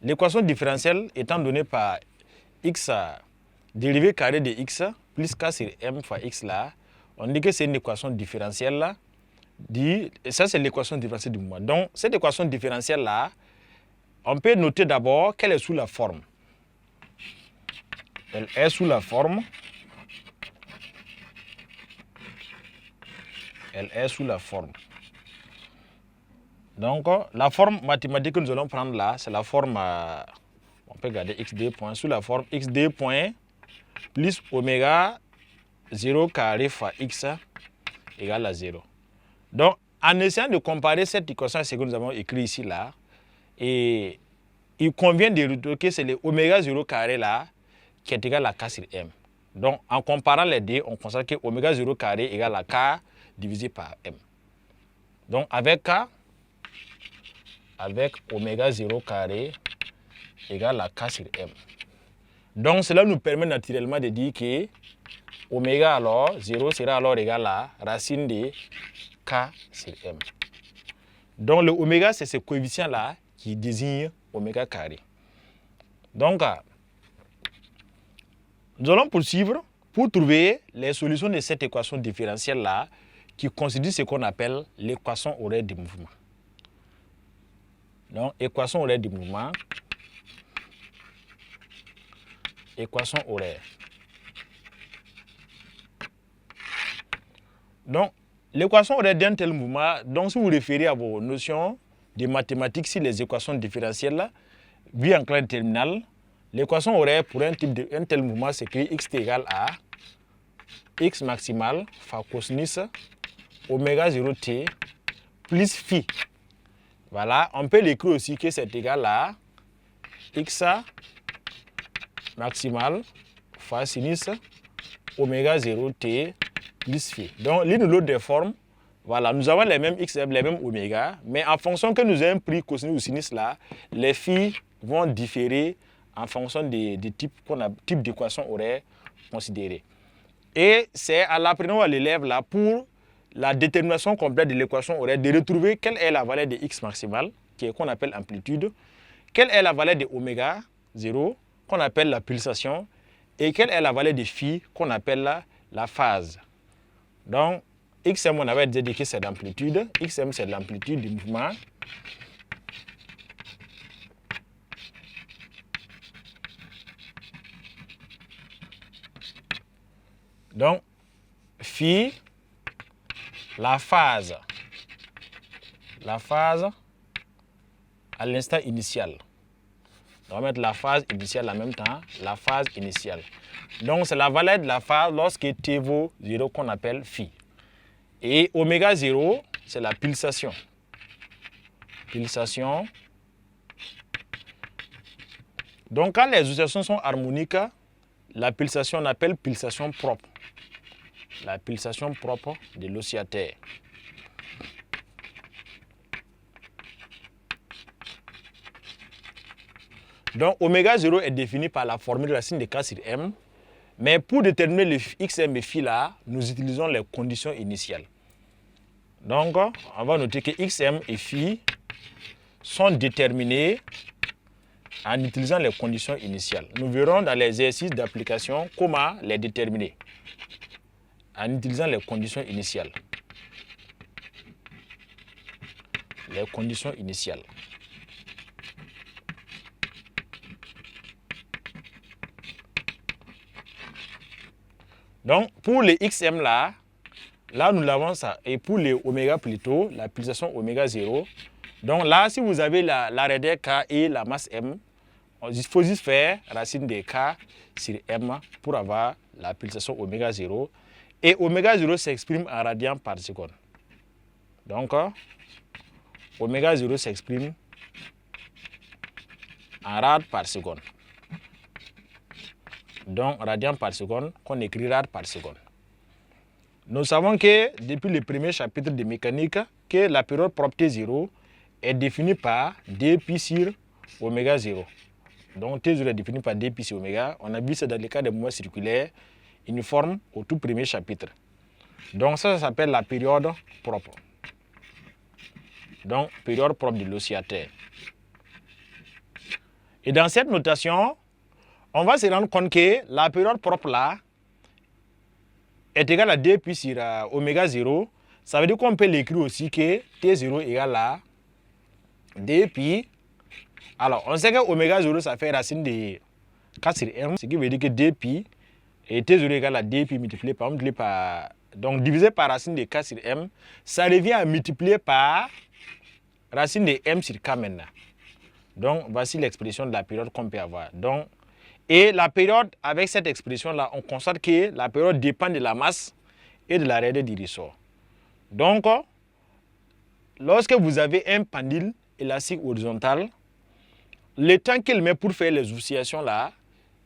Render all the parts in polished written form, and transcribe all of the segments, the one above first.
l'équation différentielle étant donnée par x dérivé carré de x plus k sur m fois x là, on dit que c'est une équation différentielle là. Ça c'est l'équation différentielle du mouvement. Donc cette équation différentielle là, on peut noter d'abord qu'elle est sous la forme. Elle est sous la forme. Elle est sous la forme. Donc la forme mathématique que nous allons prendre là, c'est la forme, on peut garder xd point, sous la forme xd point plus oméga 0 carré fois x égale à 0. Donc, en essayant de comparer cette équation à ce que nous avons écrit ici, là, et il convient de retenir que c'est le oméga 0 carré là qui est égal à k sur m. Donc, en comparant les deux, on constate que oméga 0 carré égale à k divisé par m. Donc, avec oméga 0 carré égale à k sur m. Donc, cela nous permet naturellement de dire que oméga alors, 0 sera alors égal à racine de k sur m. Donc, le oméga, c'est ce coefficient-là qui désigne oméga carré. Donc, nous allons poursuivre pour trouver les solutions de cette équation différentielle-là qui constitue ce qu'on appelle l'équation horaire du mouvement. Donc, équation horaire du mouvement. Équation horaire. Donc, l'équation horaire d'un tel mouvement, donc si vous référez à vos notions de mathématiques sur les équations différentielles, là, vues en classe terminale, l'équation horaire pour un tel mouvement s'écrit x est égal à x maximal fois cosinus oméga 0t plus phi. Voilà, on peut l'écrire aussi que c'est égal à x maximal fois sinus oméga 0t plus phi. Donc, l'une ou l'autre des formes, voilà, nous avons les mêmes x, les mêmes oméga, mais en fonction que nous ayons pris cosinus ou sinus là, les phi vont différer en fonction des types d'équations horaires considérées. Et c'est à l'apprenant à l'élève là pour la détermination complète de l'équation horaire de retrouver quelle est la valeur de x maximal, qu'on appelle amplitude, quelle est la valeur de oméga 0, qu'on appelle la pulsation, et quelle est la valeur de phi, qu'on appelle la phase. Donc, xm, on avait dit que c'est l'amplitude, xm c'est l'amplitude du mouvement. Donc, phi, la phase à l'instant initial. On va mettre la phase initiale en même temps, la phase initiale. Donc, c'est la valeur de la phase lorsque t vaut 0 qu'on appelle phi. Et oméga 0, c'est la pulsation. Pulsation. Donc, quand les oscillations sont harmoniques, la pulsation, on appelle pulsation propre. La pulsation propre de l'oscillateur. Donc, oméga 0 est défini par la formule racine de k sur m. Mais pour déterminer le xm et phi là, nous utilisons les conditions initiales. Donc, on va noter que xm et phi sont déterminés en utilisant les conditions initiales. Nous verrons dans les exercices d'application comment les déterminer en utilisant les conditions initiales. Les conditions initiales. Donc, pour les xm là nous l'avons ça. Et pour les oméga plutôt, la pulsation oméga 0. Donc là, si vous avez la raideur k et la masse m, il faut juste faire racine de k sur m pour avoir la pulsation oméga 0. Et oméga 0 s'exprime en radians par seconde. Donc, oméga 0 s'exprime en rad par seconde. Donc, radian par seconde, qu'on écrit rad par seconde. Nous savons que depuis le premier chapitre de mécanique, que la période propre T0 est définie par dpi sur oméga 0. Donc T0 est défini par dpi sur oméga. On a vu ça dans le cas des mouvements circulaires uniformes au tout premier chapitre. Donc ça s'appelle la période propre. Donc période propre de l'oscillateur. Et dans cette notation, on va se rendre compte que la période propre là est égale à 2 pi sur oméga 0. Ça veut dire qu'on peut l'écrire aussi que T0 égale à 2 pi. Alors, on sait que oméga 0, ça fait racine de 4 sur m, ce qui veut dire que 2 pi et T0 égale à 2 pi multiplié par, donc divisé par racine de 4 sur m, ça revient à multiplier par racine de m sur k maintenant. Donc, voici l'expression de la période qu'on peut avoir. Donc, et la période, avec cette expression-là, on constate que la période dépend de la masse et de la raideur du ressort. Donc, lorsque vous avez un pendule élastique horizontal, le temps qu'il met pour faire les oscillations-là,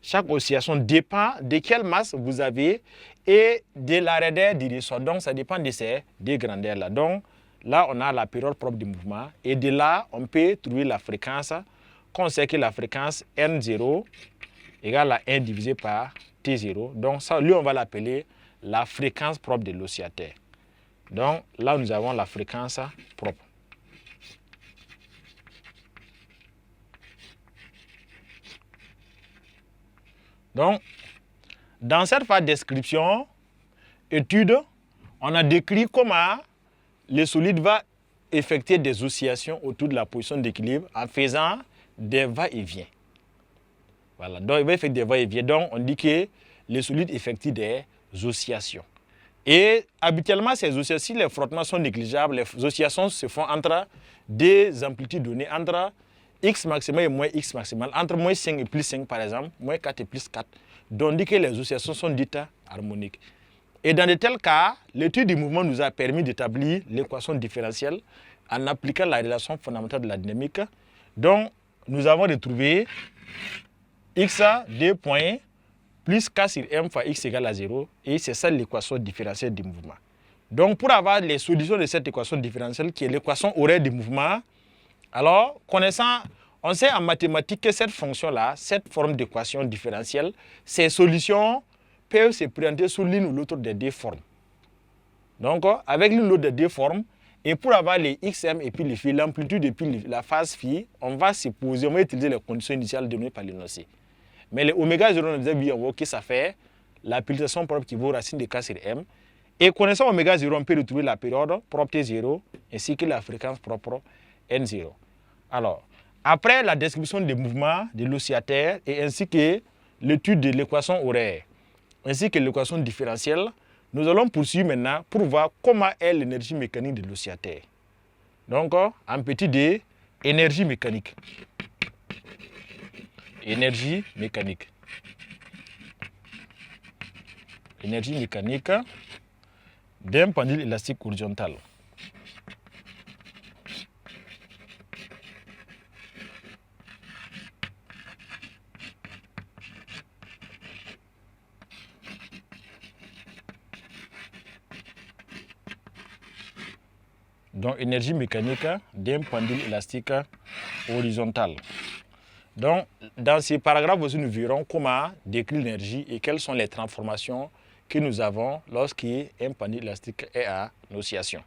chaque oscillation dépend de quelle masse vous avez et de la raideur du ressort. Donc, ça dépend de ces deux grandeurs-là. Donc, là, on a la période propre du mouvement. Et de là, on peut trouver la fréquence. Qu'on sait que la fréquence N0 égale à 1 divisé par T0. Donc, ça, lui, on va l'appeler la fréquence propre de l'oscillateur. Donc, là, nous avons la fréquence propre. Donc, dans cette phase de description, étude, on a décrit comment le solide va effectuer des oscillations autour de la position d'équilibre en faisant des va-et-vient. Voilà, donc il va effectuer des va-et-vient. Donc, on dit que le solide effectue des oscillations. Et habituellement, ces oscillations, si les frottements sont négligeables, les oscillations se font entre des amplitudes données, entre x maximal et moins x maximal, entre moins 5 et plus 5 par exemple, moins 4 et plus 4. Donc on dit que les oscillations sont dites harmoniques. Et dans de tels cas, l'étude du mouvement nous a permis d'établir l'équation différentielle en appliquant la relation fondamentale de la dynamique. Donc nous avons retrouvé x à 2 points plus k sur m fois x égale à 0. Et c'est ça l'équation différentielle du mouvement. Donc pour avoir les solutions de cette équation différentielle, qui est l'équation horaire du mouvement, alors, on sait en mathématiques que cette fonction-là, cette forme d'équation différentielle, ces solutions peuvent se présenter sous l'une ou l'autre des deux formes. Donc, avec l'une ou l'autre des deux formes, et pour avoir les xm et puis les phi, l'amplitude et puis la phase phi, on va utiliser les conditions initiales données par l'énoncé. Mais les oméga 0, on disait bien que ça fait la pulsation propre qui vaut racine de k sur m. Et connaissant oméga 0, on peut retrouver la période propre T0 ainsi que la fréquence propre N0. Alors, après la description des mouvements de l'oscillateur et ainsi que l'étude de l'équation horaire, ainsi que l'équation différentielle, nous allons poursuivre maintenant pour voir comment est l'énergie mécanique de l'oscillateur. Donc, en petit d, énergie mécanique. Énergie mécanique. Énergie mécanique d'un pendule élastique horizontal. Donc, énergie mécanique d'un pendule élastique horizontal. Donc, dans ces paragraphes aussi, nous verrons comment décrire l'énergie et quelles sont les transformations que nous avons lorsqu'un pendule élastique est en oscillation.